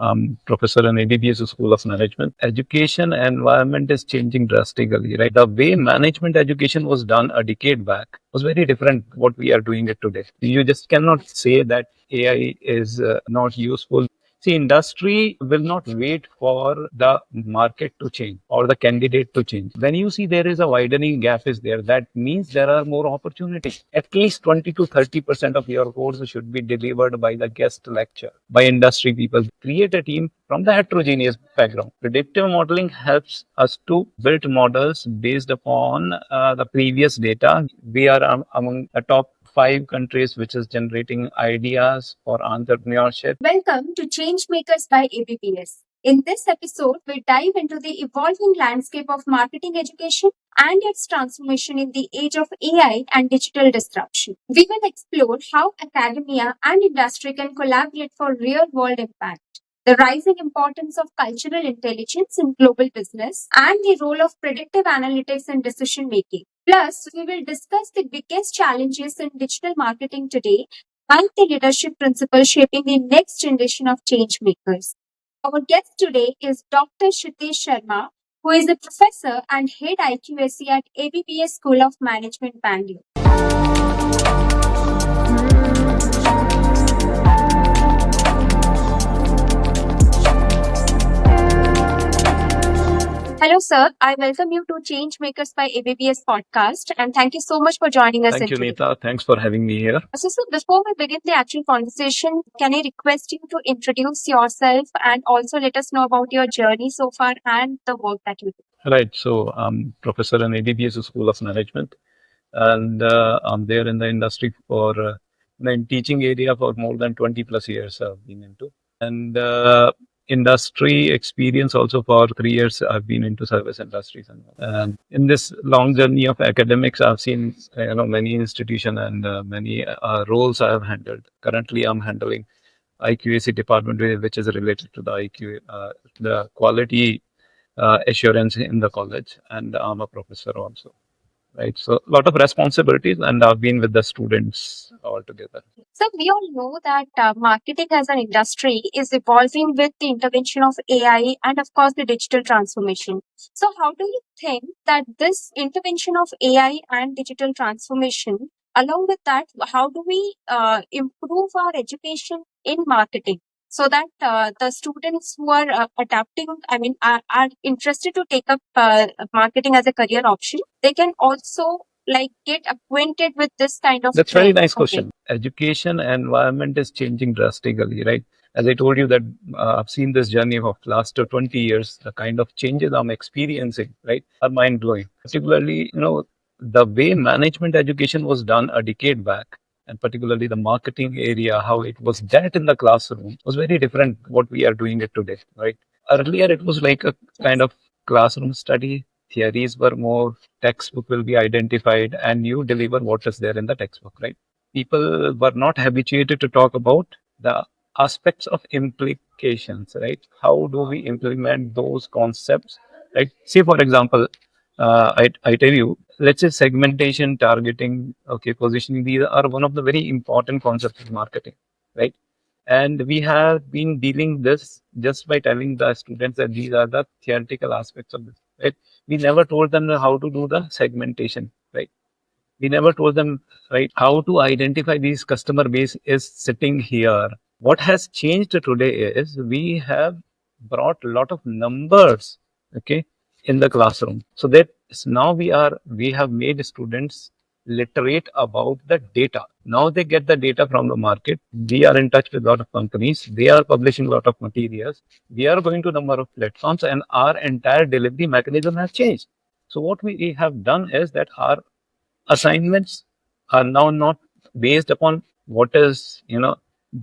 I'm professor in ABBS School of Management. Education environment is changing drastically, right? The way management education was done a decade back was very different what we are doing it today. You just cannot say that AI is not useful. See, industry will not wait for the market to change or the candidate to change. When you see there is a widening gap is there, that means there are more opportunities. At least 20 to 30% of your course should be delivered by the guest lecture, by industry people. Create a team from the heterogeneous background. Predictive modeling helps us to build models based upon the previous data. We are among the top 5 countries which is generating ideas for entrepreneurship. Welcome to Changemakers by ABBS. In this episode, we dive into the evolving landscape of marketing education and its transformation in the age of AI and digital disruption. We will explore how academia and industry can collaborate for real-world impact, the rising importance of cultural intelligence in global business, and the role of predictive analytics in decision making. Plus, we will discuss the biggest challenges in digital marketing today and the leadership principles shaping the next generation of change makers. Our guest today is Dr. Kshitiz Sharma, who is a professor and head IQAC at ABBS School of Management, Bangalore. Hello, sir. I welcome you to Changemakers by ABBS podcast, and thank you so much for joining us. Thank you, Nita. Thanks for having me here. So, before we begin the actual conversation, can I request you to introduce yourself and also let us know about your journey so far and the work that you do? Right. So I'm professor in ABBS School of Management, and I'm there in the industry for in teaching area for more than 20 plus years I've been into. And industry experience also for 3 years I've been into service industries. And in this long journey of academics, I've seen many institutions and many roles I have handled. Currently, I'm handling IQAC department, which is related to the the quality assurance in the college, and I'm a professor also. Right, so a lot of responsibilities, and I've been with the students altogether. So we all know that marketing as an industry is evolving with the intervention of AI and, of course, the digital transformation. So how do you think that this intervention of AI and digital transformation, along with that, how do we improve our education in marketing so that the students who are adapting, are interested to take up marketing as a career option, they can also get acquainted with this kind of That's trend? very nice question. Education environment is changing drastically, right? As I told you that I've seen this journey of last 20 years, the kind of changes I'm experiencing, right, are mind blowing. Particularly, the way management education was done a decade back, and particularly the marketing area, how it was dealt in the classroom was very different what we are doing it today, right? Earlier, it was like a kind of classroom study. Theories were more, textbook will be identified, and you deliver what is there in the textbook, right? People were not habituated to talk about the aspects of implications, right? How do we implement those concepts, right? See, for example, I tell you, let's say segmentation, targeting, okay, positioning, these are one of the very important concepts in marketing, right? And we have been dealing this just by telling the students that these are the theoretical aspects of this, right? We never told them how to do the segmentation, right? We never told them, right, how to identify these customer base is sitting here. What has changed today is we have brought a lot of numbers, okay, in the classroom. So that now we have made students literate about the data. Now they get the data from the market. We are in touch with a lot of companies. They are publishing a lot of materials. We are going to a number of platforms, and our entire delivery mechanism has changed. So what we have done is that our assignments are now not based upon what is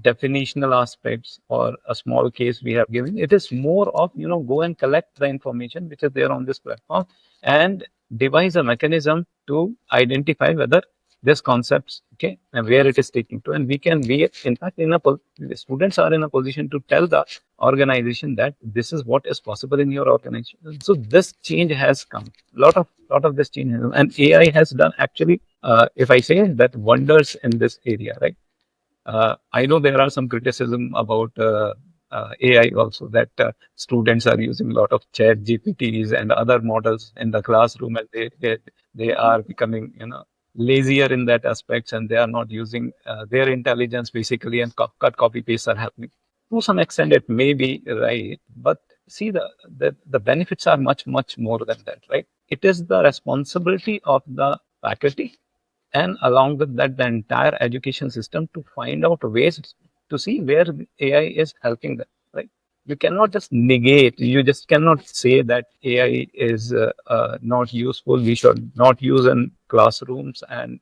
definitional aspects or a small case we have given. It is more of go and collect the information which is there on this platform and devise a mechanism to identify whether this concepts, okay, and where it is taking to. And we in fact the students are in a position to tell the organization that this is what is possible in your organization. So this change has come. Lot of this change has come. And AI has done actually, if I say that, wonders in this area, right? I know there are some criticism about AI also, that students are using a lot of chat GPTs and other models in the classroom, and they are becoming, lazier in that aspects, and they are not using their intelligence basically, and cut copy paste are happening. To some extent, it may be right, but see, the benefits are much more than that, right? It is the responsibility of the faculty, and along with that, the entire education system, to find out ways to see where AI is helping them, right? You cannot just negate, you just cannot say that AI is not useful, we should not use in classrooms, and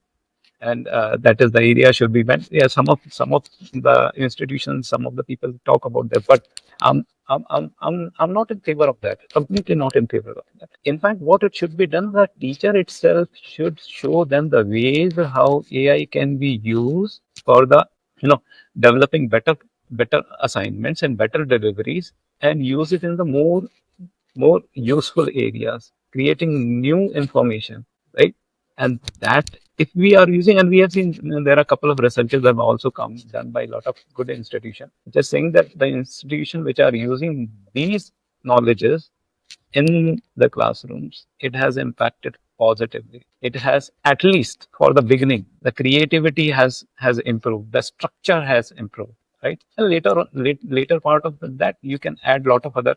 that is the area should be banned. Yeah, some of the institutions, some of the people talk about that, but I'm not in favor of that. Completely not in favor of that. In fact, what it should be done, the teacher itself should show them the ways how AI can be used for the, you know developing better assignments and better deliveries, and use it in the more useful areas, creating new information, right? And that, if we are using, and we have seen, there are a couple of researches that have also come done by a lot of good institutions, just saying that the institutions which are using these knowledges in the classrooms, it has impacted positively. It has, at least for the beginning, the creativity has improved, the structure has improved, right? And later part of that, you can add a lot of other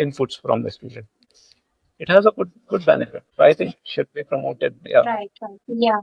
inputs from the student. It has a good benefit. So I think should be promoted. Yeah. Right, right. Yeah.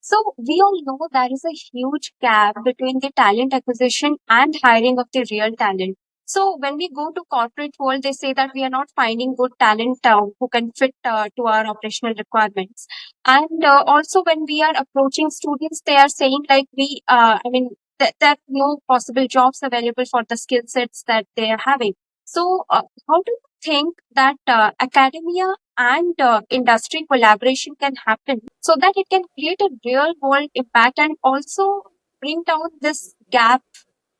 So we all know there is a huge gap between the talent acquisition and hiring of the real talent. So when we go to corporate world, they say that we are not finding good talent who can fit to our operational requirements. And also when we are approaching students, they are saying like there are no possible jobs available for the skill sets that they are having. So how do you think that academia and industry collaboration can happen so that it can create a real world impact and also bring down this gap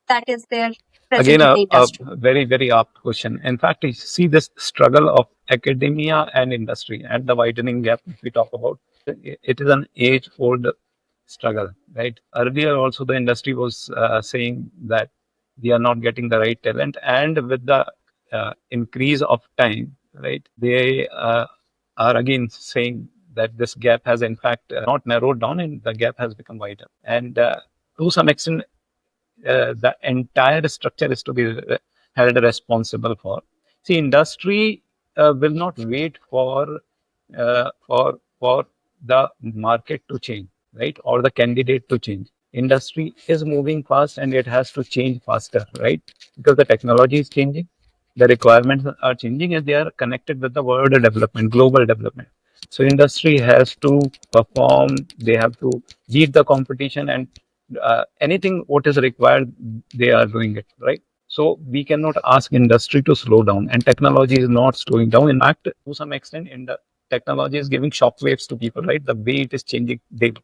that is there present Again, in a, the a industry? very apt question. In fact, you see this struggle of academia and industry and the widening gap which we talk about. It is an age-old struggle, right? Earlier, also the industry was saying that we are not getting the right talent, and with the increase of time, right, they are again saying that this gap has in fact not narrowed down, and the gap has become wider. And to some extent, the entire structure is to be held responsible for. See, industry will not wait for the market to change, right, or the candidate to change. Industry is moving fast, and it has to change faster, right, because the technology is changing, the requirements are changing, and they are connected with the world development, global development. So industry has to perform, they have to beat the competition, and anything what is required, they are doing it, right? So we cannot ask industry to slow down, and technology is not slowing down. In fact, to some extent, in the technology is giving shockwaves to people, right? The way it is changing daily.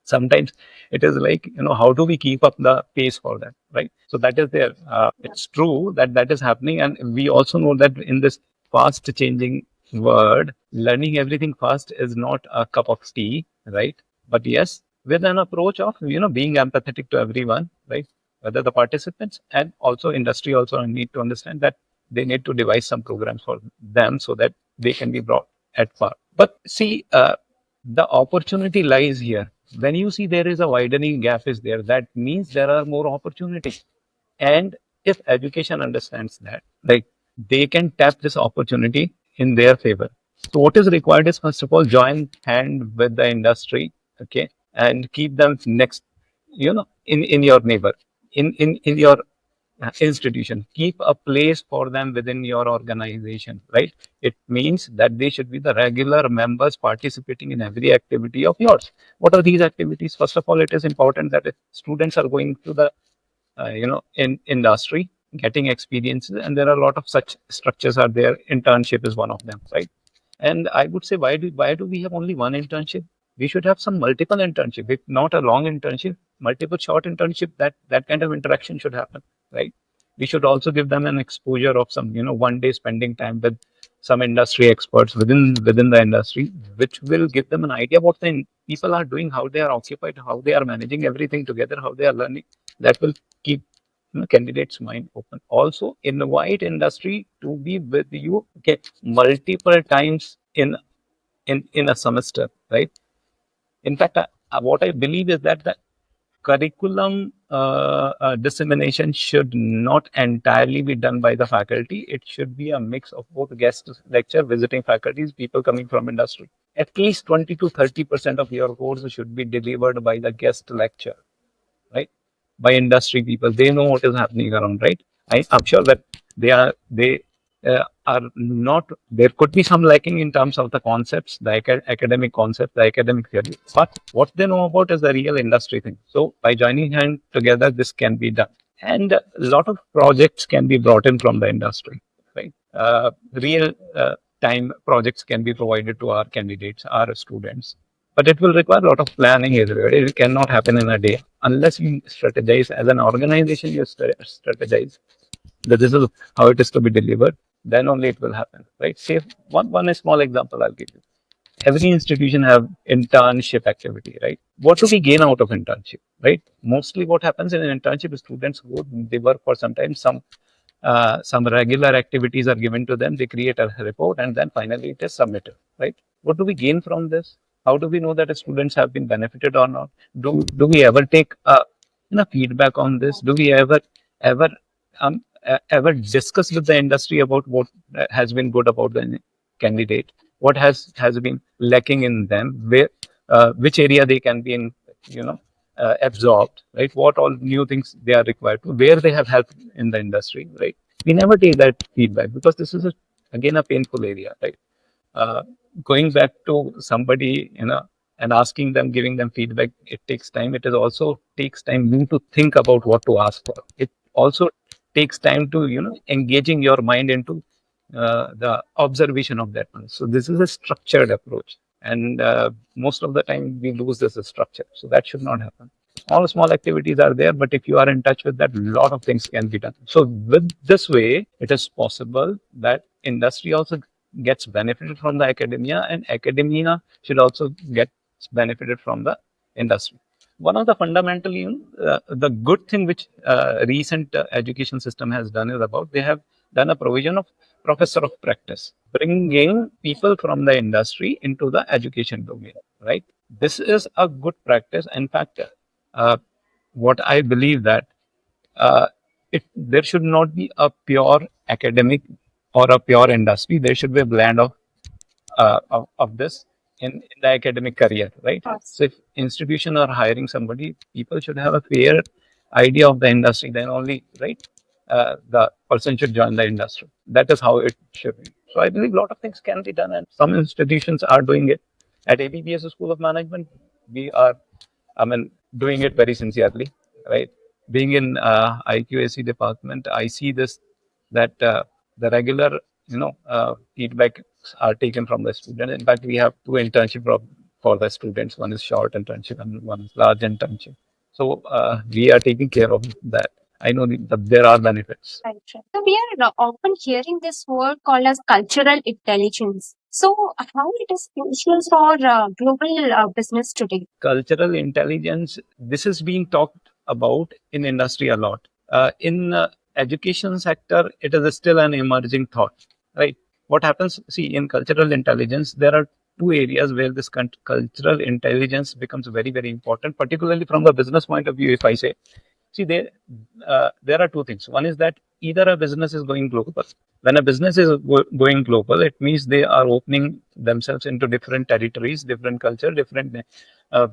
Sometimes it is like, how do we keep up the pace for that, right? So that is there. It's true that that is happening, and we also know that in this fast changing world, learning everything fast is not a cup of tea, right? But yes, with an approach of, being empathetic to everyone, right? Whether the participants and also industry also need to understand that they need to devise some programs for them so that they can be brought at par. But see, the opportunity lies here. When you see there is a widening gap is there, that means there are more opportunities. And if education understands that, like, they can tap this opportunity in their favor. So what is required is, first of all, join hand with the industry, okay, and keep them next, in your neighbor, in your institution. Keep a place for them within your organization, right? It means that they should be the regular members participating in every activity of yours. What are these activities? First of all, it is important that if students are going to the in industry, getting experiences, and there are a lot of such structures are there. Internship is one of them, right? And I would say, why do we have only one internship? We should have some multiple internship, if not a long internship, multiple short internship. That kind of interaction should happen, right? We should also give them an exposure of some, one day spending time with some industry experts within the industry, which will give them an idea what the people are doing, how they are occupied, how they are managing everything together, how they are learning. That will keep candidates' mind open. Also, invite industry to be with you, okay, multiple times in a semester, right? In fact, what I believe is that the curriculum dissemination should not entirely be done by the faculty. It should be a mix of both guest lecture, visiting faculties, people coming from industry. At least 20 to 30% of your course should be delivered by the guest lecture, right? By industry people. They know what is happening around, right? I'm sure that they are not. There could be some lacking in terms of the concepts, the academic concepts, the academic theory. But what they know about is the real industry thing. So by joining hand together, this can be done, and a lot of projects can be brought in from the industry, right? Real time projects can be provided to our candidates, our students, but it will require a lot of planning as well. It cannot happen in a day unless you strategize as an organization. You strategize that this is how it is to be delivered. Then only it will happen, right? Say one small example I'll give you. Every institution have internship activity, right? What do we gain out of internship, right? Mostly what happens in an internship is students go, they work for some time, some regular activities are given to them, they create a report, and then finally it is submitted, right? What do we gain from this? How do we know that the students have been benefited or not? Do we ever take feedback on this? Do we ever ever discuss with the industry about what has been good about the candidate, what has been lacking in them, where which area they can be in, you know absorbed, right? What all new things they are required to, where they have helped in the industry, right? We never take that feedback because this is again a painful area, right? uh, Going back to somebody, and asking them, giving them feedback, it takes time. It is also takes time you to think about what to ask for. It also takes time to, engaging your mind into the observation of that one. So this is a structured approach, and most of the time we lose this structure. So that should not happen. All small activities are there, but if you are in touch with that, lot of things can be done. So with this way, it is possible that industry also gets benefited from the academia, and academia should also get benefited from the industry. One of the fundamental, the good thing which recent education system has done is about, they have done a provision of professor of practice, bringing people from the industry into the education domain, right? This is a good practice. In fact, uh, what I believe that uh, there should not be a pure academic or a pure industry. There should be a blend of this in the academic career, right? So if institution are hiring somebody, people should have a fair idea of the industry. Then only, right, the person should join the industry. That is how it should be. So I believe a lot of things can be done, and some institutions are doing it. At ABBS School of Management, we are, doing it very sincerely, right? Being in IQAC department, I see this, that the regular, feedback are taken from the student. In fact, we have two internship for the students. One is short internship and one is large internship. So we are taking care of that. I know that there are benefits. Right, right. So we are often hearing this word called as cultural intelligence. So how it is crucial for global business today? Cultural intelligence, this is being talked about in industry a lot. In education sector, it is still an emerging thought, right? What happens, see, in cultural intelligence, there are two areas where this cultural intelligence becomes very, very important, particularly from the business point of view. If I say, see, there are two things. One is that either a business is going global. When a business is going global, it means they are opening themselves into different territories, different culture, different uh,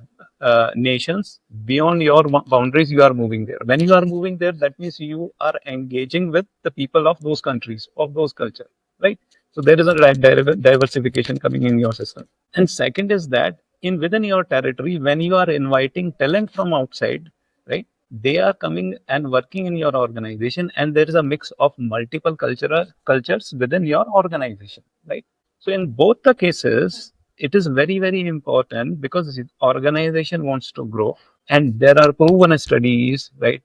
nations. Beyond your boundaries, you are moving there. When you are moving there, that means you are engaging with the people of those countries, of those culture, right? So there is a diversification coming in your system. And second is that in within your territory, when you are inviting talent from outside, right, they are coming and working in your organization, and there is a mix of multiple cultures within your organization, right? So in both the cases, it is very, very important because the organization wants to grow, and there are proven studies, right,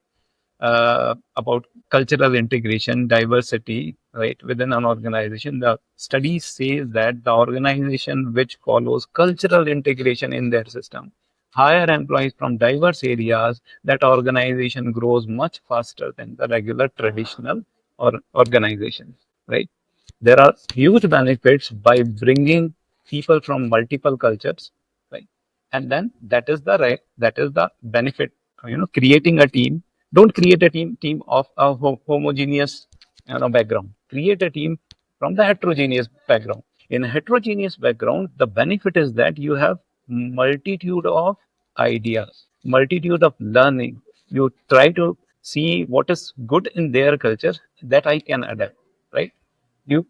about cultural integration, diversity, right, within an organization. The studies say that the organization which follows cultural integration in their system hire employees from diverse areas, that organization grows much faster than the regular traditional or organizations, right? There are huge benefits by bringing people from multiple cultures, right? And then that is the benefit. Creating a team. Don't create a team of a homogeneous, background. Create a team from the heterogeneous background. In a heterogeneous background, the benefit is that you have multitude of ideas, multitude of learning. You try to see what is good in their culture that I can adapt, right? You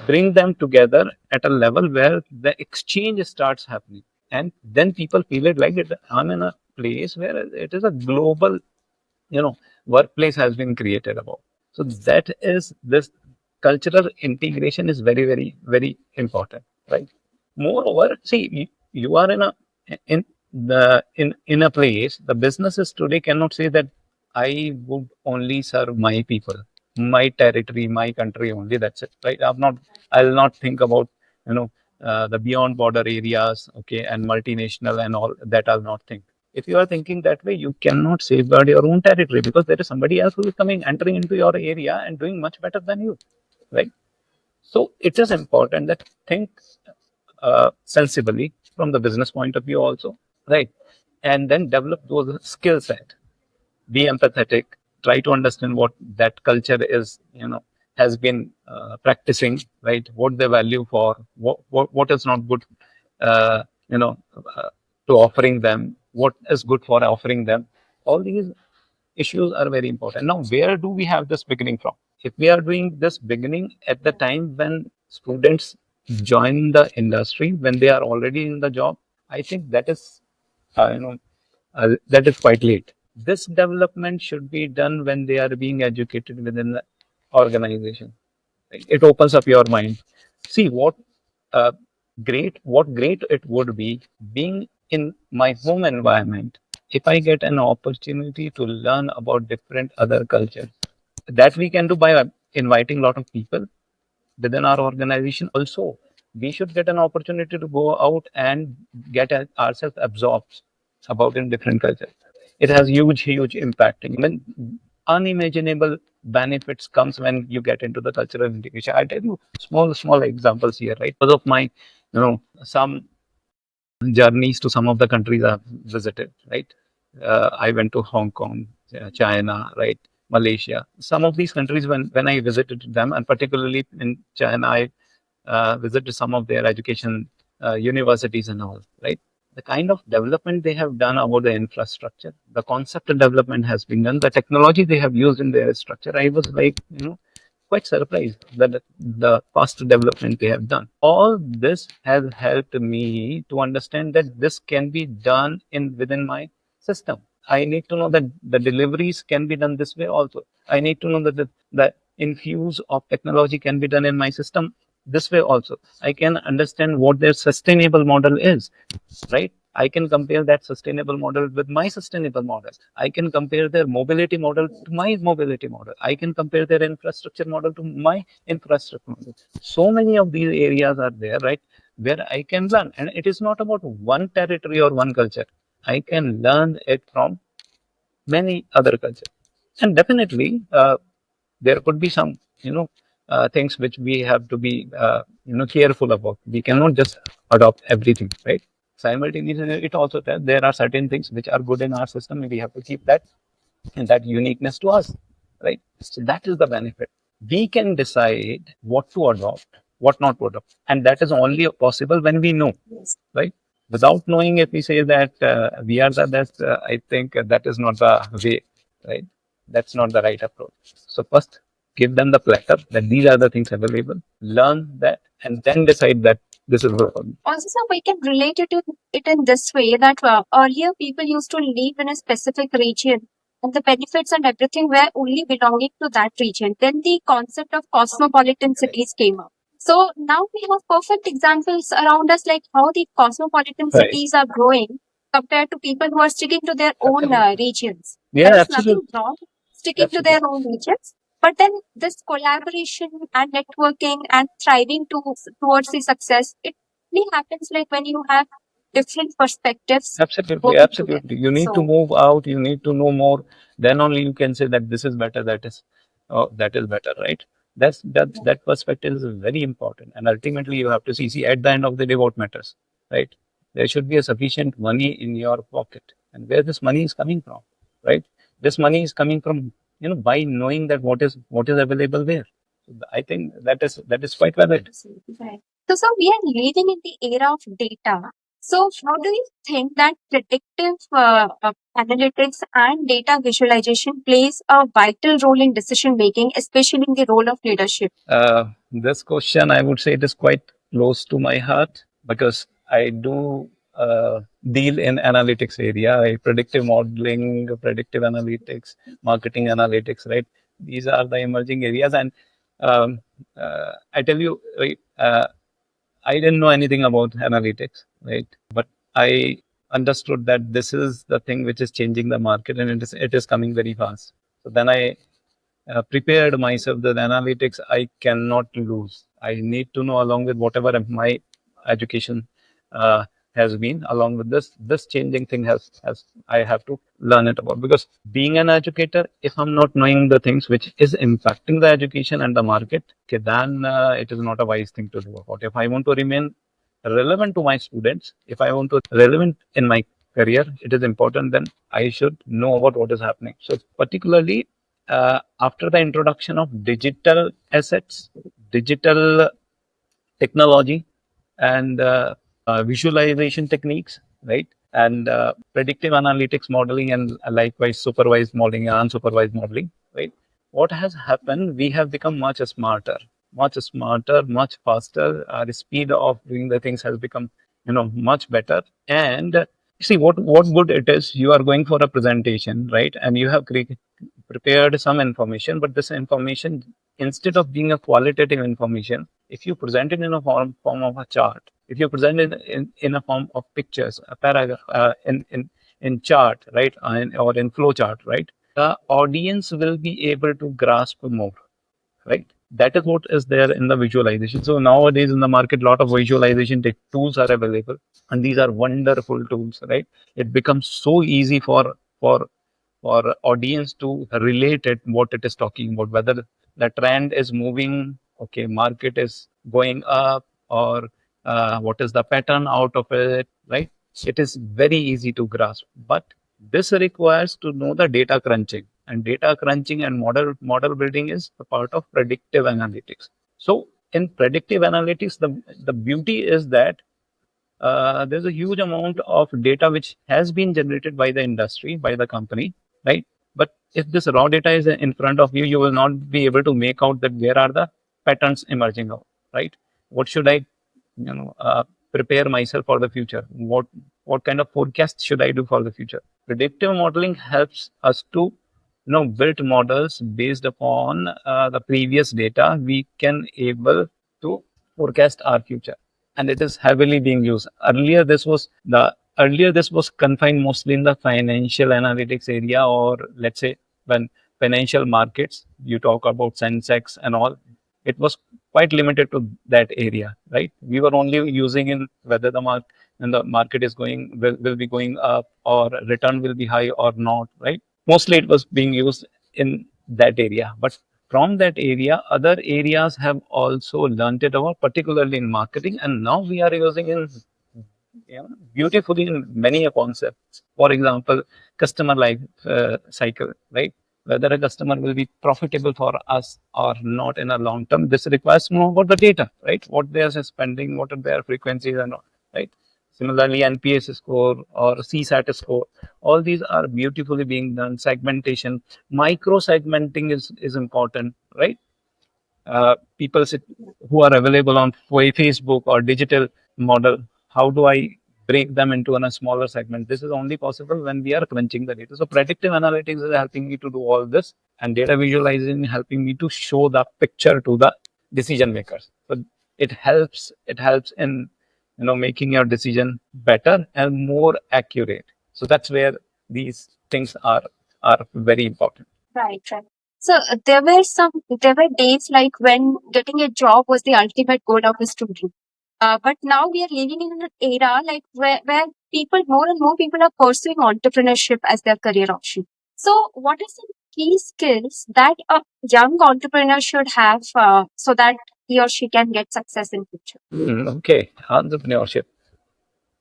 bring them together at a level where the exchange starts happening, and then people feel it like it, I'm in a place where it is a global, you know workplace has been created about. So that is this cultural integration is very, very, very important, right? Moreover, see, you are in in a place. The businesses today cannot say that I would only serve my people, my territory, my country only, that's it, right? I'll not think about, you know the beyond border areas, okay, and multinational and all that. I'll not think. If you are thinking that way, you cannot safeguard your own territory, because there is somebody else who is coming, entering into your area and doing much better than you, right? So it is important that think sensibly from the business point of view also, right? And then develop those skill set. Be empathetic. Try to understand what that culture is, has been practicing, right? What they value for, what is not good, uh, you know, uh, to offering them, what is good for offering them. All these issues are very important. Now, where do we have this beginning from? If we are doing this beginning at the time when students join the industry, when they are already in the job, I think that is, that is quite late. This development should be done when they are being educated within the organization. Right? It opens up your mind. See uh, what great it would be being in my home environment. If I get an opportunity to learn about different other cultures, that we can do by inviting a lot of people within our organization. Also, we should get an opportunity to go out and get ourselves absorbed about in different cultures. It has huge impact. When unimaginable benefits comes when you get into the cultural integration. I'll tell you small examples here, right? Because of my, some journeys to some of the countries I've visited, right? I went to Hong Kong, China, right? Malaysia. Some of these countries, when I visited them, and particularly in China, I visited some of their education universities and all, right? The kind of development they have done about the infrastructure, the concept development has been done, the technology they have used in their structure. I was like, quite surprised that the fast development they have done. All this has helped me to understand that this can be done in within my system. I need to know that the deliveries can be done this way also. I need to know that the infuse of technology can be done in my system this way also. I can understand what their sustainable model is, right? I can compare that sustainable model with my sustainable model. I can compare their mobility model to my mobility model. I can compare their infrastructure model to my infrastructure model. So many of these areas are there, right? Where I can learn. And it is not about one territory or one culture. I can learn it from many other cultures. And definitely, there could be some, things which we have to be, careful about. We cannot just adopt everything, right? Simultaneously, it also tells there are certain things which are good in our system, and we have to keep that and that uniqueness to us, right? So that is the benefit. We can decide what to adopt, what not to adopt, and that is only possible when we know, right? Without knowing, if we say that we are the best, I think that is not the way, right? That's not the right approach. So first, give them the platter that these are the things available, learn that, and then decide that this is good for me. Also, so we can relate it in this way that earlier people used to live in a specific region and the benefits and everything were only belonging to that region. Then the concept of cosmopolitan cities came up. So now we have perfect examples around us, like how the cosmopolitan Right. cities are growing compared to people who are sticking to their own regions. Yeah, there is nothing absolutely wrong sticking to their own regions, but then this collaboration and networking and thriving towards the success, it really happens like when you have different perspectives Absolutely, working absolutely. together. You need to So, move out. You need to know more. Then only you can say that this is better. That is better, right? That perspective is very important. And ultimately, you have to see at the end of the day what matters, right? There should be a sufficient money in your pocket, and where this money is coming from, right? This money is coming from by knowing that what is available there. So I think that is quite valid. absolutely right. So we are living in the era of data. So, how do you think that predictive analytics and data visualization plays a vital role in decision making, especially in the role of leadership? This question, I would say it is quite close to my heart because I do deal in analytics area, predictive modeling, predictive analytics, marketing analytics, right? These are the emerging areas. And um, I tell you, right, I didn't know anything about analytics, right? But I understood that this is the thing which is changing the market and it is coming very fast. So then I prepared myself that analytics I cannot lose. I need to know along with whatever my education uh, has been. Along with this changing thing has I have to learn it about because being an educator, if I'm not knowing the things which is impacting the education and the market, okay, then it is not a wise thing to do about. If I want to remain relevant to my students, if I want to relevant in my career, it is important. Then I should know about what is happening. So particularly after the introduction of digital assets, digital technology, and visualization techniques, right? And predictive analytics modeling, and likewise supervised modeling and unsupervised modeling, right? What has happened? We have become much smarter, much faster. The speed of doing the things has become, much better. And see what good it is. You are going for a presentation, right? And you have prepared some information, but this information, instead of being a qualitative information, if you present it in a form of a chart, if you present it in a form of pictures, a paragraph, in chart, right, or in flow chart, right, the audience will be able to grasp more, right? That is what is there in the visualization. So nowadays in the market, a lot of visualization tools are available, and these are wonderful tools, right? It becomes so easy for audience to relate it what it is talking about, whether the trend is moving, okay, market is going up, or what is the pattern out of it, right? It is very easy to grasp, but this requires to know the data crunching, and data crunching and model building is a part of predictive analytics. So in predictive analytics, the beauty is that there's a huge amount of data which has been generated by the industry, by the company, right? But if this raw data is in front of you, you will not be able to make out that where are the patterns emerging out, right? What should I, prepare myself for the future? What kind of forecast should I do for the future? Predictive modeling helps us to build models based upon the previous data. We can able to forecast our future, and it is heavily being used. Earlier this was confined mostly in the financial analytics area, or let's say when financial markets, you talk about Sensex and all, it was quite limited to that area, right? We were only using in whether the market is will be going up, or return will be high or not, right? Mostly it was being used in that area, but from that area, other areas have also learned it about, particularly in marketing, and now we are using in beautifully in many concepts. For example, customer life cycle, right? Whether a customer will be profitable for us or not in a long term, this requires to know about the data, right? What they are spending, what are their frequencies, and all, right? Similarly, NPS score or CSAT score, all these are beautifully being done. Segmentation, micro segmenting is important, right? People who are available on Facebook or digital model, how do I break them into a smaller segment? This is only possible when we are crunching the data. So predictive analytics is helping me to do all this, and data visualization helping me to show the picture to the decision makers. So it helps in making your decision better and more accurate. So that's where these things are very important. Right, right. So there were days like when getting a job was the ultimate goal of a student. But now we are living in an era like where people, more and more people are pursuing entrepreneurship as their career option. So, what are some key skills that a young entrepreneur should have so that he or she can get success in future? Okay, entrepreneurship.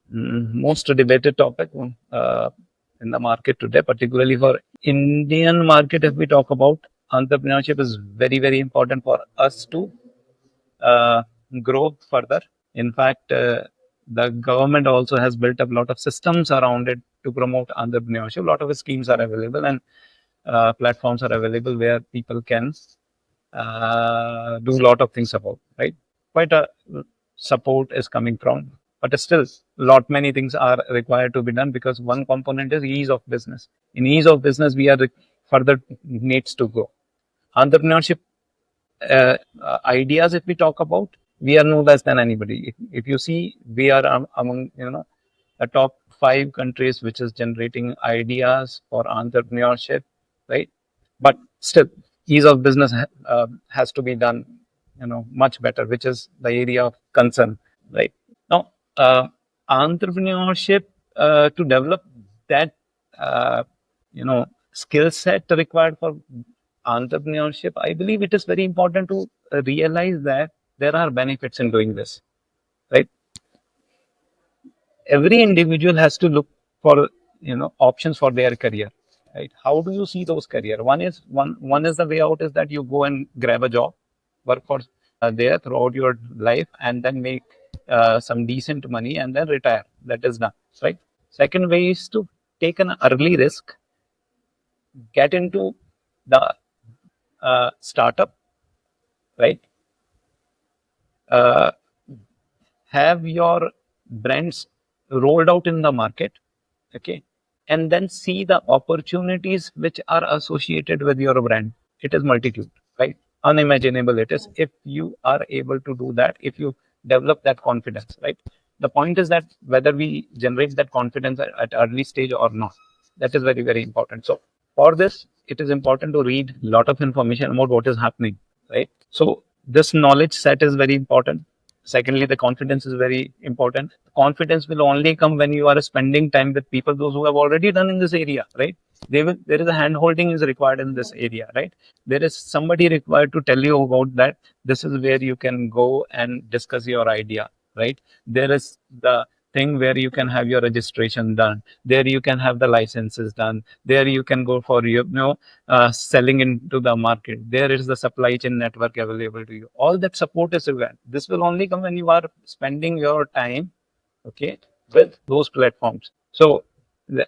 Most debated topic in the market today, particularly for Indian market. If we talk about entrepreneurship, is very very important for us to uh, grow further. In fact, the government also has built up a lot of systems around it to promote entrepreneurship. A lot of schemes are available and platforms are available where people can do a lot of things about, right? Quite a support is coming from, but still lot many things are required to be done, because one component is ease of business. In ease of business, we are further needs to go. Entrepreneurship ideas, if we talk about, we are no less than anybody. If you see, we are among the top 5 countries which is generating ideas for entrepreneurship, right? But still, ease of business has to be done, much better, which is the area of concern, right? Now, entrepreneurship, to develop that, uh, skill set required for entrepreneurship, I believe it is very important to realize that there are benefits in doing this, right? Every individual has to look for options for their career, right? How do you see those career? One is the way out is that you go and grab a job, work for there throughout your life, and then make some decent money and then retire. That is done, right? Second way is to take an early risk, get into the startup, right? uh, have your brands rolled out in the market, okay, and then see the opportunities which are associated with your brand. It is multitude, right? Unimaginable it is, if you are able to do that, if you develop that confidence, right? The point is that whether we generate that confidence at early stage or not, that is very very important. So for this, it is important to read a lot of information about what is happening, right? So this knowledge set is very important. Secondly, the confidence is very important. Confidence will only come when you are spending time with people, those who have already done in this area, right? There is a hand holding is required in this area, right? There is somebody required to tell you about that. This is where you can go and discuss your idea, right? There is the thing where you can have your registration done. There you can have the licenses done. There you can go for selling into the market. There is the supply chain network available to you. All that support is required. This will only come when you are spending your time, okay, with those platforms. So th-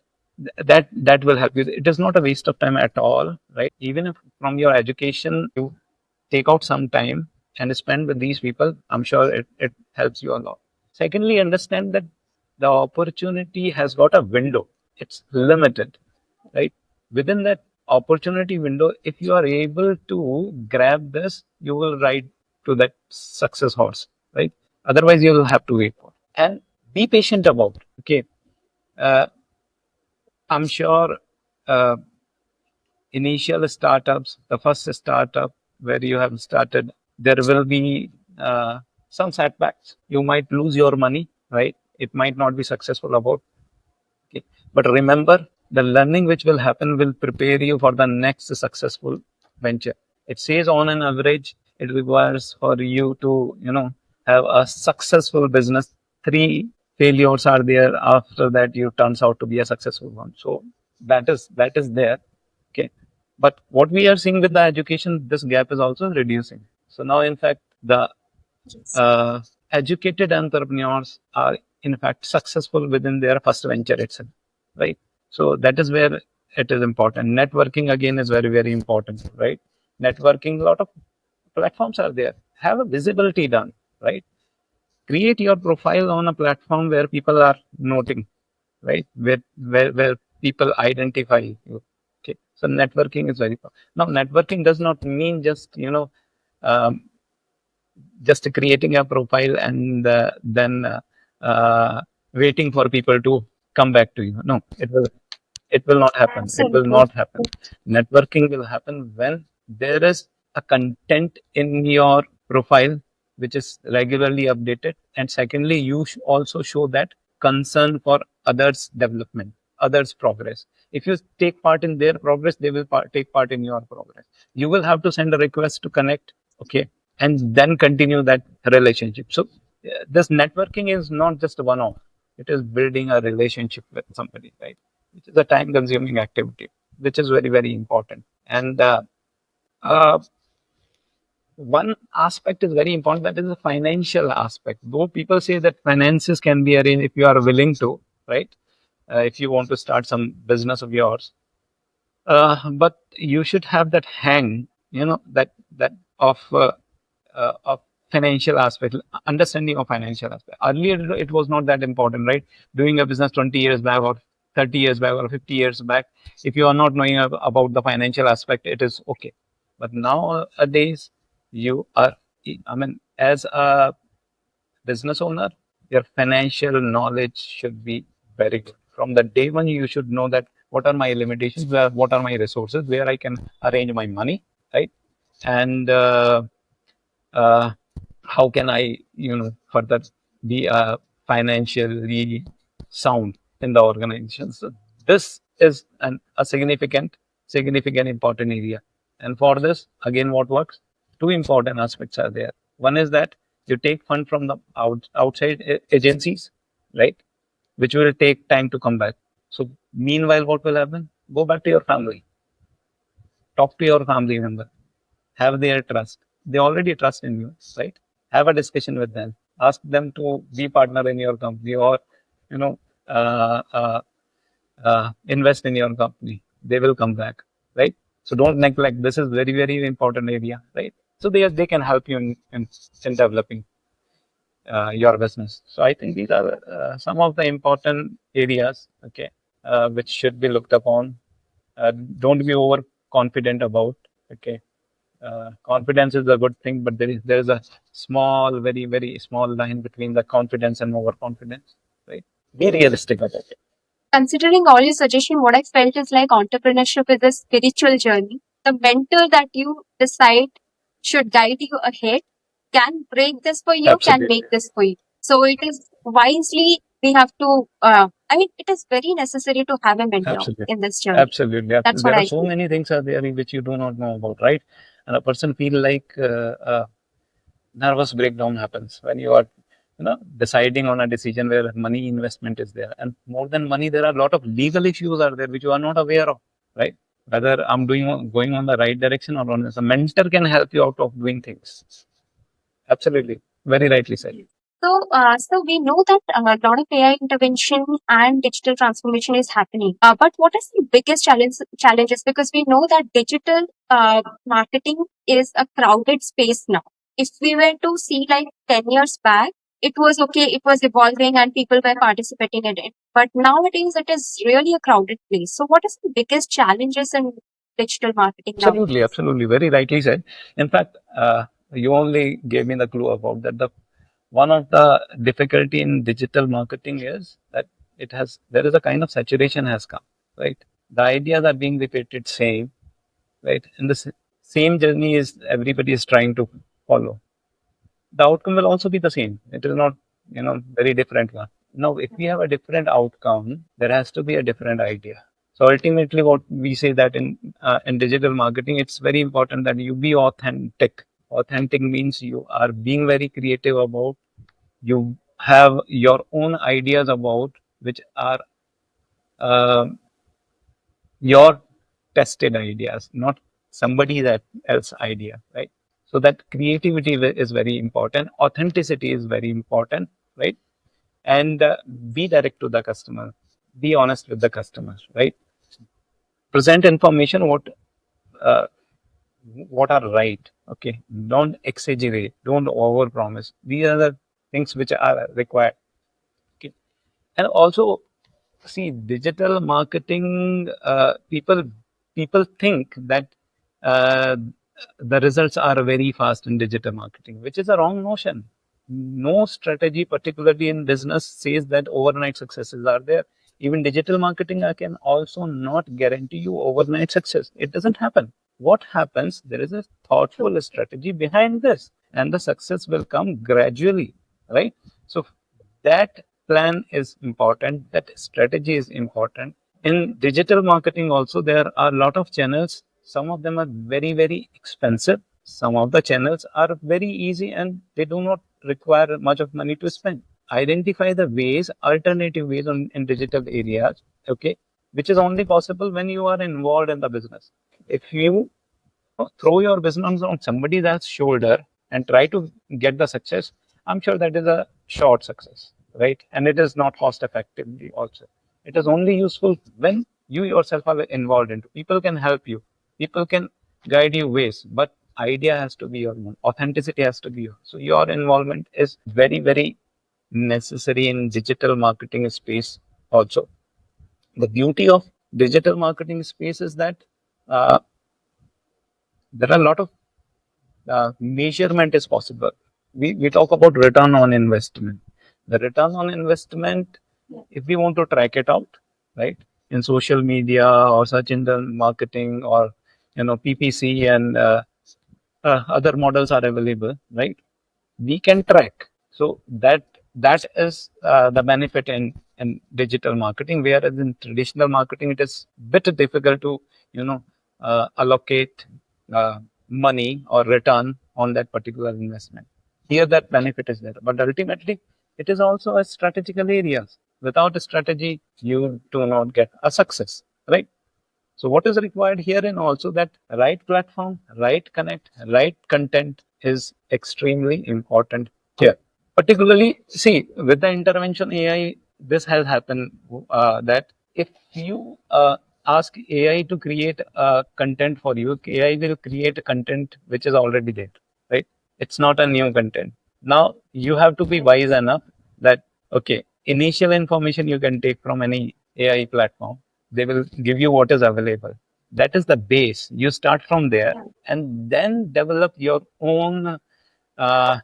that will help you. It is not a waste of time at all, right? Even if from your education you take out some time and spend with these people, I'm sure it helps you a lot. Secondly, understand that the opportunity has got a window. It's limited, right? Within that opportunity window, if you are able to grab this, you will ride to that success horse, right? Otherwise, you will have to wait for. And be patient about. Okay, uh, I'm sure uh, initial startups, the first startup where you have started, there will be some setbacks. You might lose your money, right? It might not be successful about. Okay. But remember, the learning which will happen will prepare you for the next successful venture. It says on an average, it requires for you to, have a successful business. 3 failures are there. After that, you turns out to be a successful one. So that is there. Okay. But what we are seeing with the education, this gap is also reducing. So now, in fact, the Yes. uh, educated entrepreneurs are in fact successful within their first venture itself, right? So that is where it is important. Networking again is very very important, right? Networking, a lot of platforms are there. Have a visibility done, right? Create your profile on a platform where people are noting, right? Where people identify you. Okay, so networking is very now. Networking does not mean just um, just creating a profile and then waiting for people to come back to you. No, it will not happen. It will Absolutely. not happen. Networking will happen when there is a content in your profile which is regularly updated. And secondly, you also show that concern for others' development, others' progress. If you take part in their progress, they will take part in your progress. You will have to send a request to connect, okay, and then continue that relationship. So this networking is not just a one-off; it is building a relationship with somebody, right? Which is a time-consuming activity, which is very, very important. And uh, one aspect is very important, that is the financial aspect. Though people say that finances can be arranged if you are willing to, right? If you want to start some business of yours, but you should have that hang, that of financial aspect, understanding of financial aspect. Earlier, it was not that important, right? Doing a business 20 years back, or 30 years back, or 50 years back, if you are not knowing about the financial aspect, it is okay. But nowadays, you are, I mean, as a business owner, your financial knowledge should be very good. From the day one, you should know that what are my limitations, what are my resources, where I can arrange my money, right? And uh, how can I, further be financially sound in the organization. So this is a significant, important area. And for this, again, what works? Two important aspects are there. One is that you take fund from the outside agencies, right? Which will take time to come back. So meanwhile, what will happen? Go back to your family, talk to your family member, have their trust. They already trust in you, right? Have a discussion with them. Ask them to be partner in your company, or you know, uh, uh, invest in your company. They will come back, right? So don't neglect. This is very, very important area, right? So they can help you in developing your business. So I think these are some of the important areas, okay, which should be looked upon. Don't be overconfident about, okay. Confidence is a good thing, but there is a small, very, very small line between the confidence and overconfidence, right? Be realistic about it. Considering all your suggestion, what I felt is like entrepreneurship is a spiritual journey. The mentor that you decide should guide you ahead can break this for you, can Absolutely. make this for you. So it is wisely we have to. I mean, it is very necessary to have a mentor Absolutely. in this journey. Absolutely. That's what There are I so feel. many things are there which you do not know about, right? And a person feel like nervous breakdown happens when you are, deciding on a decision where money investment is there, and more than money, there are a lot of legal issues are there which you are not aware of, right? Whether I'm going on the right direction or not. A mentor can help you out of doing things. Absolutely. Very rightly said. So we know that a lot of AI intervention and digital transformation is happening. But what is the biggest challenges? Because we know that digital marketing is a crowded space now. If we were to see like 10 years back, it was okay, it was evolving and people were participating in it. But nowadays, it is really a crowded place. So what is the biggest challenges in digital marketing nowadays? Absolutely, absolutely. Very rightly said. In fact, you only gave me the clue about that. The one of the difficulty in digital marketing is that there is a kind of saturation has come, right? The ideas are being repeated same, right? And the same journey is everybody is trying to follow. The outcome will also be the same. It is not, very different one. Now, if we have a different outcome, there has to be a different idea. So ultimately, what we say that in digital marketing, it's very important that you be authentic. Authentic means you are being very creative about. You have your own ideas about which are uh, your tested ideas, not somebody that else idea, right? So that creativity is very important. Authenticity is very important, right? And be direct to the customer. Be honest with the customer, right? Present information uh, what are right. Okay, don't exaggerate. Don't overpromise. These are the things which are required. Okay, and also see digital marketing. People think that uh, the results are very fast in digital marketing, which is a wrong notion. No strategy, particularly in business, says that overnight successes are there. Even digital marketing, I can also not guarantee you overnight success. It doesn't happen. What happens? There is a thoughtful strategy behind this. and the success will come gradually, right? So that plan is important, that strategy is important. In digital marketing also, there are a lot of channels. Some of them are very, very expensive. Some of the channels are very easy and they do not require much of money to spend. Identify the ways, alternative ways in digital areas, okay, which is only possible when you are involved in the business. If you throw your business on somebody else's shoulder and try to get the success, I'm sure that is a short success, right? And it is not cost effectively also. It is only useful when you yourself are involved into. People can help you, people can guide you ways, but idea has to be your own. Authenticity has to be yours. So your involvement is very, very necessary in digital marketing space also. The beauty of digital marketing space is that uh, there are a lot of measurement is possible. We talk about return on investment. The return on investment, if we want to track it out, right, in social media or search engine marketing or PPC and other models are available, right? We can track. So that is the benefit in digital marketing, whereas in traditional marketing it is bit difficult to you know allocate money or return on that particular investment. Here that benefit is there, but ultimately it is also a strategical area. Without a strategy you do not get a success, right? So what is required here, and also that right platform, right connect, right content is extremely important here. Particularly, see, with the intervention AI, this has happened that if you ask AI to create content for you, AI will create a content which is already there, right? It's not a new content. Now you have to be wise enough that okay, initial information you can take from any AI platform. They will give you what is available. That is the base. You start from there and then develop your own uh,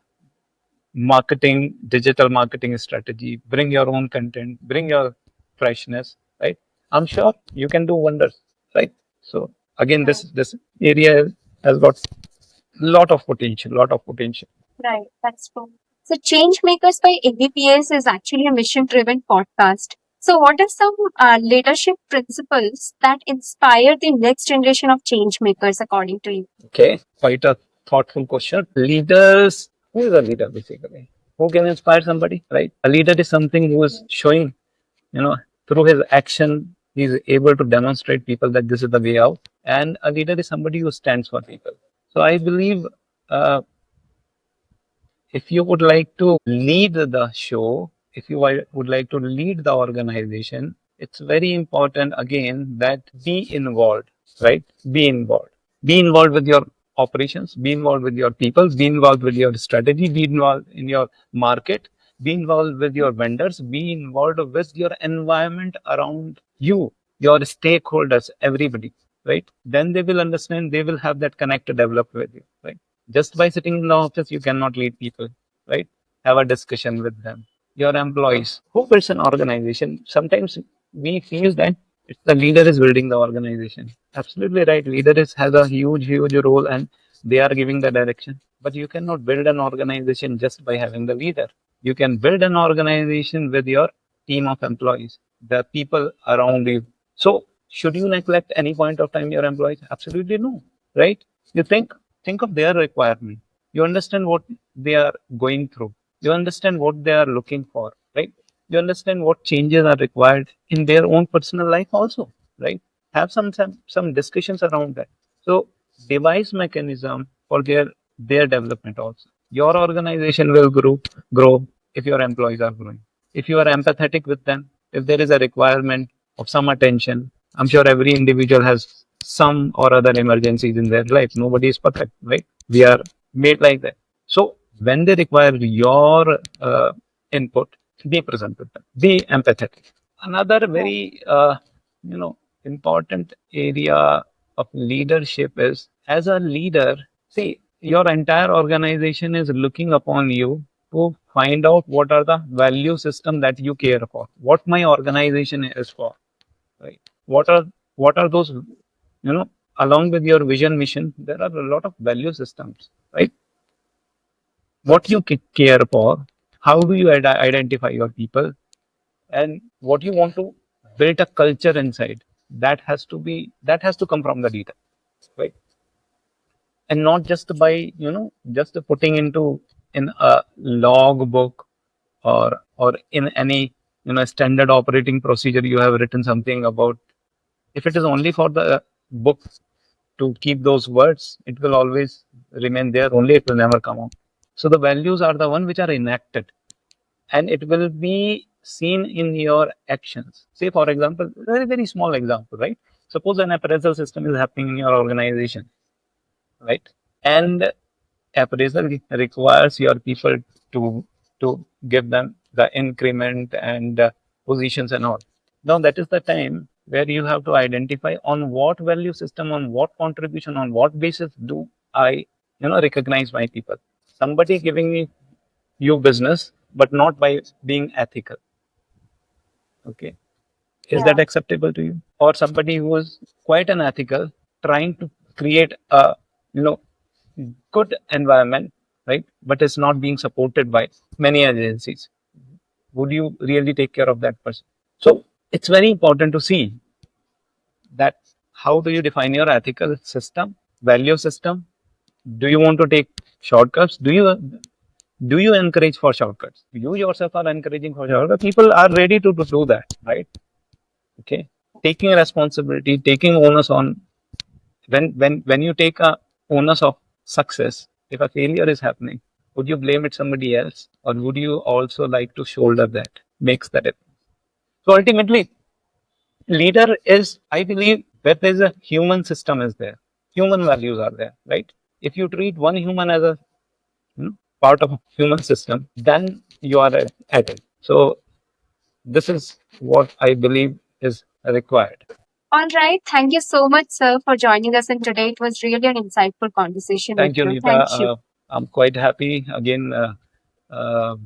digital marketing strategy. Bring your own content, bring your freshness, right? I'm sure you can do wonders, right? So again, this area has got lot of potential, lot of potential. Right, that's true. So, Changemakers by ABBS is actually a mission driven podcast. So, what are some leadership principles that inspire the next generation of change makers, according to you? Okay, quite a thoughtful question. Leaders, who is a leader basically? Who can inspire somebody, right? A leader is something who is showing, you know, through his action, he is able to demonstrate people that this is the way out. And a leader is somebody who stands for people. So I believe uh, if you would like to lead the show, if you would like to lead the organization, it's very important again that be involved, right? Be involved. Be involved with your operations, be involved with your people, be involved with your strategy, be involved in your market, be involved with your vendors, be involved with your environment around you, your stakeholders, everybody, right? Then they will understand, they will have that connect developed with you, right? Just by sitting in the office, you cannot lead people, right? Have a discussion with them. Your employees, who builds an organization? Sometimes we feel that it's the leader is building the organization. Absolutely right. Leader has a huge, huge role and they are giving the direction. But you cannot build an organization just by having the leader. You can build an organization with your team of employees, the people around you. So should you neglect any point of time your employees? Absolutely no. Right? You think of their requirement. You understand what they are going through. You understand what they are looking for, right? You understand what changes are required in their own personal life also, right? Have some discussions around that. So devise mechanism for their development also. Your organization will grow if your employees are growing. If you are empathetic with them, if there is a requirement of some attention, I'm sure every individual has some or other emergencies in their life. Nobody is perfect, right? We are made like that. So when they require your input, be present with them, be empathetic. Another very important area of leadership is, as a leader, see, your entire organization is looking upon you to find out what are the value system that you care for, what my organization is for, right? What are those, along with your vision mission, there are a lot of value systems, right? what you care for, how do you identify your people, and what you want to build a culture inside. That has to come from the data, right? And not just by just putting into in a log book, or in any standard operating procedure you have written something about. If it is only for the book to keep those words, it will always remain there only, it will never come out. So the values are the one which are enacted, and it will be seen in your actions. Say for example, very very small example, right? Suppose an appraisal system is happening in your organization, right? And appraisal requires your people to give them the increment and positions and all. Now that is the time where you have to identify on what value system, on what contribution, on what basis do I recognize my people. Somebody giving me you business but not by being ethical, okay, is Yeah. that acceptable to you? Or somebody who is quite unethical, trying to create a you know good environment, right? But it's not being supported by many agencies. Would you really take care of that person? So it's very important to see that how do you define your ethical system, value system? Do you want to take shortcuts? Do you encourage for shortcuts? You yourself are encouraging for shortcuts. People are ready to do that, right? Okay. Taking responsibility, taking onus on when you take a onus of success, if a failure is happening, would you blame it somebody else, or would you also like to shoulder that? Makes that difference. So ultimately, leader is, I believe, where there's a human system is there, human values are there, right? If you treat one human as a part of a human system, then you are at it. So this is what I believe is required. All right. Thank you so much, sir, for joining us in today. It was really an insightful conversation with Thank you, you. Nita. Thank you. I'm quite happy again.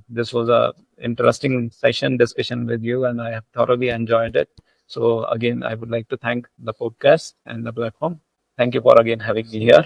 This was a interesting session discussion with you, and I have thoroughly enjoyed it. So again, I would like to thank the podcast and the platform. Thank you for again having me here.